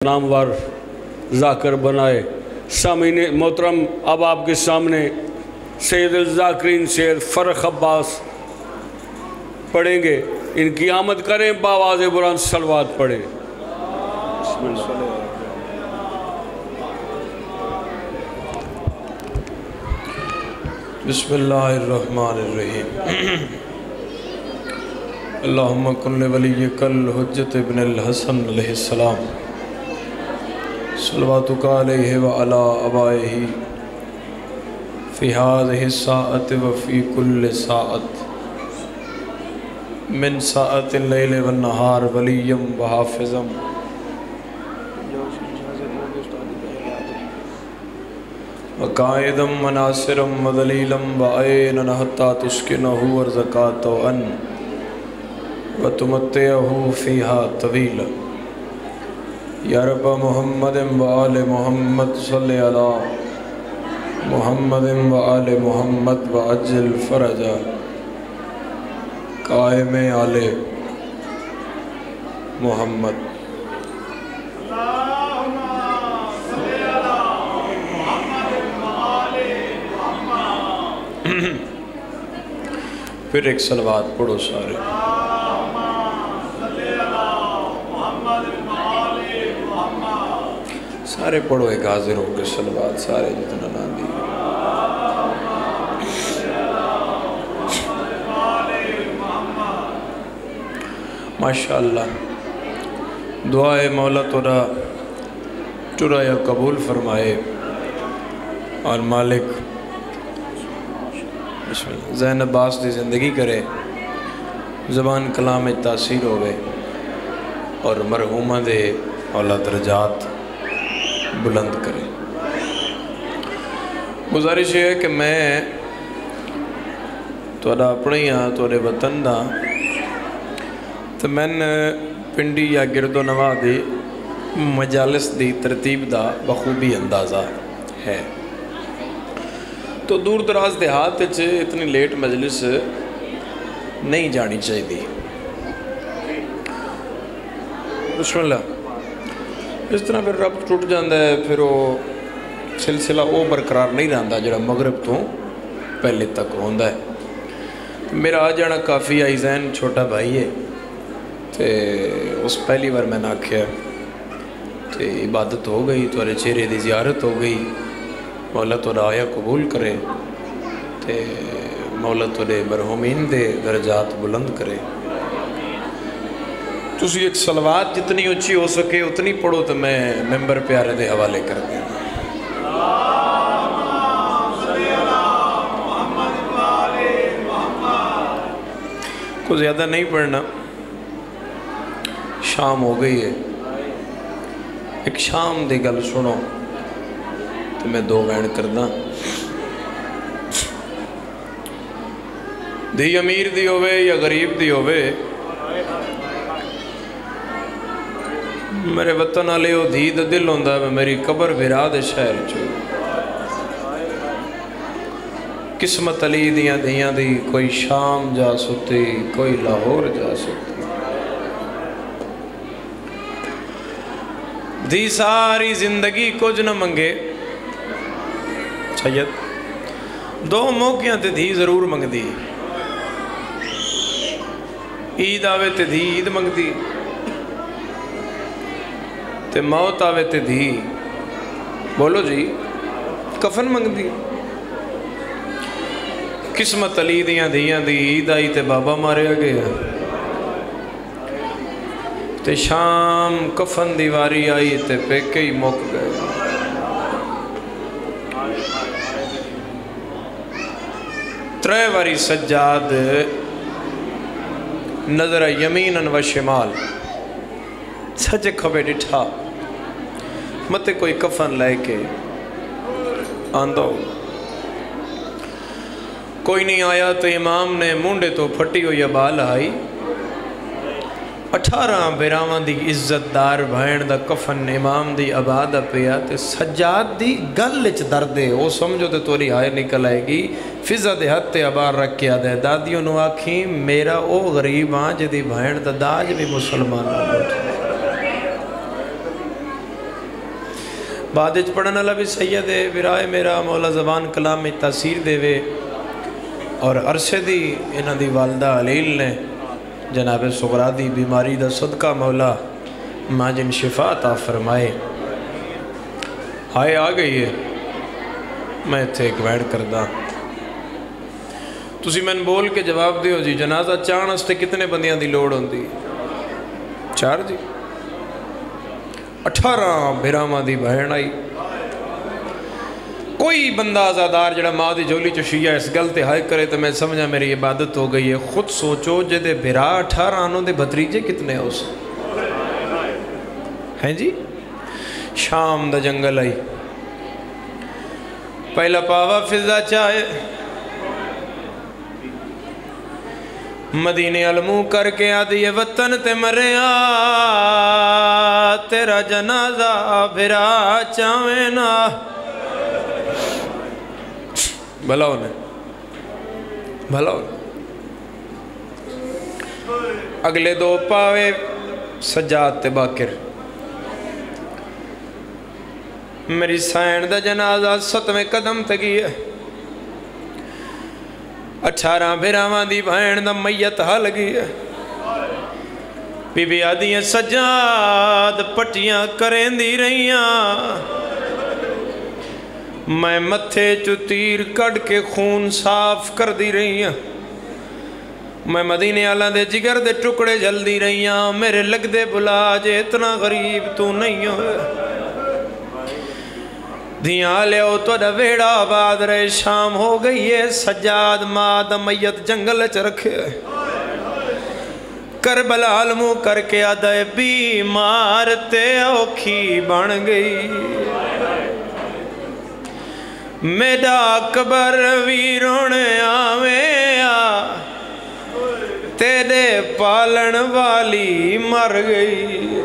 نامور ذاکر بنائے۔ سامعین محترم، اب آپ کے سامنے سید الذاکرین شیر فرخ عباس پڑھیں گے۔ ان کی آمد کریں، بآواز بلند صلوات پڑھیں۔ بسم اللہ الرحمن الرحیم۔ اللہم کن ولیک الحجت ابن الحسن علیہ السلام، صلواتک علیہ وعلا آبائہ فی ہذہ الساعۃ وفی کل ساعۃ من ساعۃ اللیل والنہار ولیم وحافظم وقائدم وناصرم وذلیلم وعینن حتی تسکنہ ورزکاتوان وتمتعہ فیہا طویلا۔ یا رب محمد وآل محمد صلی علی محمد وآل محمد وعجل فرجا قائم آل محمد۔ پھر ایک صلوات پڑھو سارے۔ سارے پڑھو، ایک حاضر ہو کے صلوات سارے جتنا نہ دی۔ ماشاءاللہ دعائے مولا تورا ٹرایا قبول فرمائے اور مالک ذہن عباس دی زندگی کرے، زبان کلام تاثیر ہوئے اور مرحومہ دے اولا درجات بلند کرے۔ گزارش ہے کہ میں توڑا اپنی ہاں توڑے وطن دا تو میں پنڈی یا گرد و نواح دی مجالس دی ترتیب دا بخوبی اندازہ ہے۔ تو دور دراز دیہات اتنی لیٹ مجلس نہیں جانی چاہیے دی۔ بسم اللہ۔ اس طرح پھر رب ٹوٹ جاندہ ہے، پھر وہ سلسلہ وہ برقرار نہیں رہتا جڑا مغرب تو پہلے تک ہوندہ ہے۔ میرا آ جانا کافی آئیزین چھوٹا بھائی ہے، تے اس پہلی بار میں نے آکھیا تے عبادت ہو گئی، تورے چہرے دی زیارت ہو گئی، مولا تورا آیا قبول کرے تے مولا تورے مرحومین دے درجات بلند کرے۔ تسی ایک صلوات جتنی اچھی ہو سکے اتنی پڑھو تو میں ممبر پیارے دے حوالے کر دیں۔ کو زیادہ نہیں پڑھنا، شام ہو گئی ہے۔ ایک شام دے گل سنو تو میں دو وین کردہ۔ دی امیر دی ہوئے یا غریب دی ہوئے، میرے وطن آلے ہو دھی دا دل ہوندہ ہے میری قبر بھرا دے شہر چو۔ قسمت علی دیاں دیاں دی کوئی شام جا سکتی، کوئی لاہور جا سکتی۔ دی ساری زندگی کچھ نہ منگے سید، دو موقعوں تے دھی ضرور منگ دی۔ عید آوے تے دھی عید منگ دی، تے موت آوے تے دھی بولو جی کفن منگ دی۔ قسمت علی دیاں دیاں دی عید آئی تے بابا ماریا گیا، تے شام کفن دیواری آئی تے پیکے ہی موک گئے۔ ترے واری سجاد نظر یمیناً و شمال، سجے کھبے ڈٹھا متے کوئی کفن لے کے آندھو، کوئی نہیں آیا تو امام نے مونڈے تو پھٹی ہوئی بال آئی۔ 18 بیراوان دی عزت دار بھائن دا کفن امام دی آباد پیا تے سجاد دی گلچ دردے، وہ سمجھو تے توری آئے نکل آئے گی۔ فضا دے ہتھ تے عبار رکھ کیا دے، دادیوں نو آکھیں میرا او غریب آن جدی بھائن دا داج بھی مسلمان ہو۔ بعد وچ پڑھن والا بھی سید ہے برائے میرا مولا زبان کلام میں تاثیر دے وے اور عرصے دی انہاں دی والدہ علیل نے جناب صغرا دی بیماری دا صدقہ مولا ماجن شفا عطا فرمائے ہائے آ گئی ہے میں تھے ایک ویڈ کردہ تسی میں بول کے جواب دیو جی جنازہ چاہن اس تے کتنے بندیاں دی لوڑ ہوندی 4 جی 18 بھیراواں دی بہن آئی کوئی بندہ آزادار جڑا ماں دی جولی چشیہ اس گل تے ہائے کرے تو میں سمجھا میری عبادت ہو گئی ہے خود سوچو جدے بھیرا 18 آنوں دے بھتریجے کتنے ہو سے ہیں جی شام دا جنگل آئی پہلا پاوا فضا چاہے مدینے علمو کر کے آدھی وطن تے مریا تیرا جنازہ بھرا چاہویں نا بھلا ہونے اگلے 2 پاوے سجاد تے باکر میری سائن دا جنازہ 7ویں قدم تے گئی ہے 18 بھیراواں دی بہن دا میت حل گئی ہے بی بی آدیاں سجاد پٹیاں کریں دی رہیاں میں متھے چو تیر کڑ کے خون صاف کر دی رہیاں میں مدینے آلہ دے جگر دے ٹکڑے جل دی رہیاں میرے لگ دے بلا جے اتنا غریب تو نہیں ہوئے دھیاں لے او تو دا ویڑا آباد رہے شام ہو گئی ہے سجاد ماں دا میت جنگل چ رکھے کربلا علمو کر کے آدھے بیمار تے اوکھی بن گئی میڈا قبر ویرونے آویں تیرے پالن والی مر گئی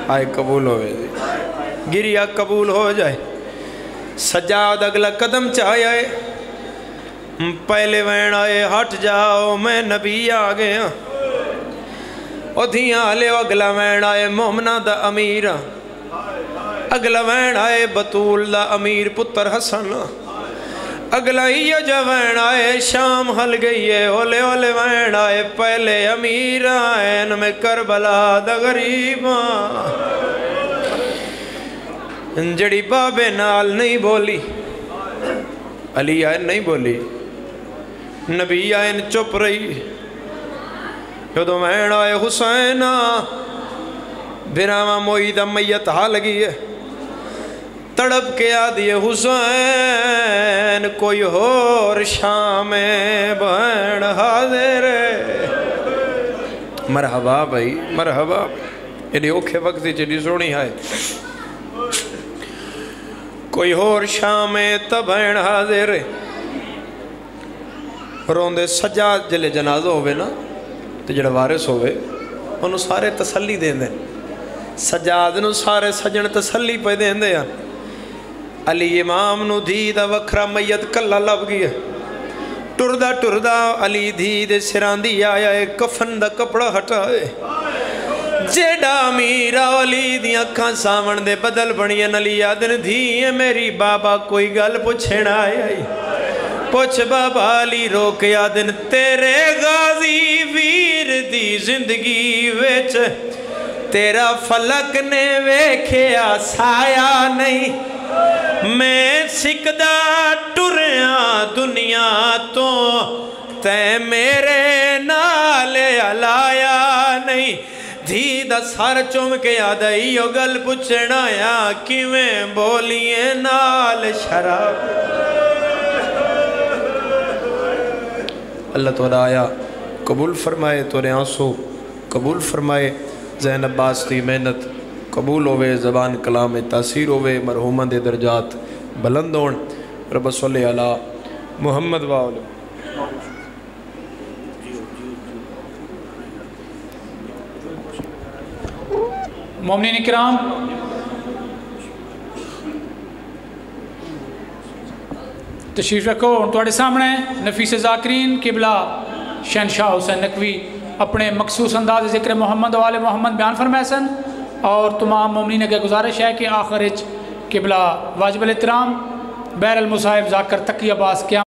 آئے قبول ہوئے گریا قبول ہو جائے سجاد اگلا قدم چاہے پہلے وین آئے ہٹ جاؤ میں نبی آگیا او دھیاں لے اگلا وین آئے مومنہ دا امیر اگلا وین آئے بطول دا امیر پتر حسن اگلا ہی جو وین آئے شام حل گئی ہے اولے اولے وین آئے پہلے امیر آئین میں کربلا دا غریباں جڑی بابے نال نہیں بولی علی آئین نہیں بولی نبی آئین چپ رہی جدو وین آئے حسین بھراواں موئیدہ میت حال گئی ہے تڑپ کے آدھی حسین کوئی اور شام بہن حاضر مرحبا بھائی مرحبا انہیں اوکھے وقت چلی سونی ہے کوئی اور شام تبہن حاضر روندے سجاد جلے جنازہ ہوئے نا تو جڑا وارث ہوئے انہوں سارے تسلی دیں دیں سجاد نو سارے سجن تسلی پہ دیں دیں علی امام نو دھی دا وکھرا میت کلا لب گیا ٹردہ علی دھی دے سراندی آیا ہے کفن دا کپڑا ہٹائے جیڑا میرا علی دی اکھاں سامن دے بدل بنی علی آدن دھی میری بابا کوئی گل پوچھنا آئی پوچھ بابا علی روک آدن تیرے غازی ویر دی زندگی ویچ تیرا فلک نے ویکھیا سایا نہیں میں سکدہ ٹریاں دنیا تو تے میرے نال علایا نہیں دھی دا سار چوم کے آدھائی او گل پچھنا یا کیویں بولیے نال شراب اللہ تعالیٰ آیا قبول فرمائے تو آنسو قبول فرمائے زین عباس دی محنت قبول ہوئے زبان کلام تاثیر ہوئے مرحومہ دے درجات بلند ہون رب صلی اللہ محمد وآلہ مومنین اکرام تشریف رکھو تواڈے سامنے نفیس ذاکرین قبلہ شہنشاہ حسین نقوی اپنے مخصوص انداز ذکر محمد وآل محمد بیان فرمائے سن اور تمام مومنین کے گزارش ہے کہ آخر قبلہ واجب الاحترام بہر المصاحب ذاکر تقی عباس قیام